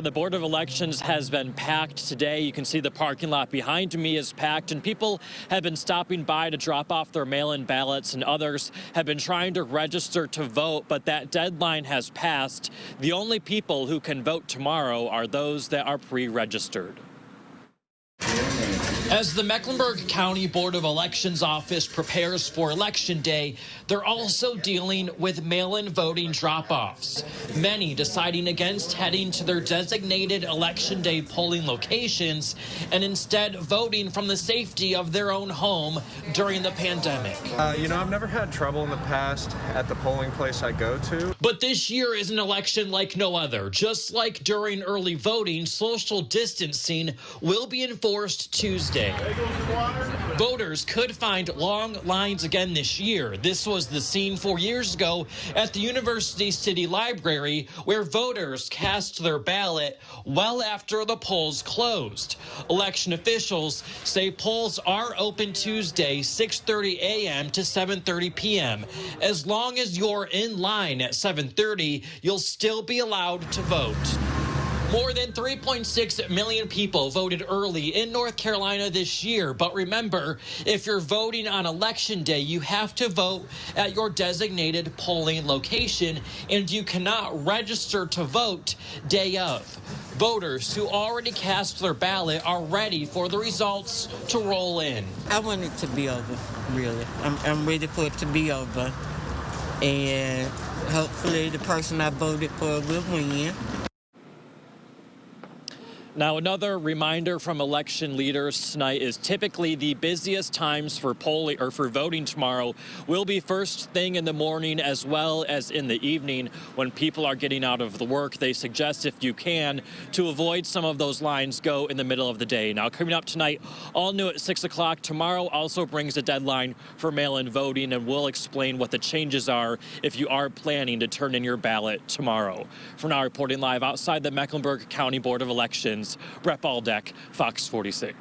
The Board of Elections has been packed today. You can see the parking lot behind me is packed, and people have been stopping by to drop off their mail-in ballots, and others have been trying to register to vote, but that deadline has passed. The only people who can vote tomorrow are those that are pre-registered. As the Mecklenburg County Board of Elections office prepares for Election Day, they're also dealing with mail-in voting drop-offs. Many deciding against heading to their designated Election Day polling locations and instead voting from the safety of their own home during the pandemic. I've never had trouble in the past at the polling place I go to. But this year is an election like no other. Just like during early voting, social distancing will be enforced Tuesday. Voters could find long lines again this year. This was the scene 4 years ago at the University City Library, where voters cast their ballot well after the polls closed. Election officials say polls are open Tuesday, 6:30 a.m. to 7:30 p.m. As long as you're in line at 7:30, you'll still be allowed to vote. More than 3.6 million people voted early in North Carolina this year. But remember, if you're voting on Election Day, you have to vote at your designated polling location, and you cannot register to vote day of. Voters who already cast their ballot are ready for the results to roll in. I want it to be over, really. I'm ready for it to be over. And hopefully the person I voted for will win. Now, another reminder from election leaders tonight is typically the busiest times for polling or for voting tomorrow will be first thing in the morning as well as in the evening when people are getting out of the work. They suggest, if you can, to avoid some of those lines, go in the middle of the day. Now, coming up tonight, all new at 6 o'clock. Tomorrow also brings a deadline for mail-in voting, and we'll explain what the changes are if you are planning to turn in your ballot tomorrow. For now, reporting live outside the Mecklenburg County Board of Elections, Brett Baldeck, Fox 46.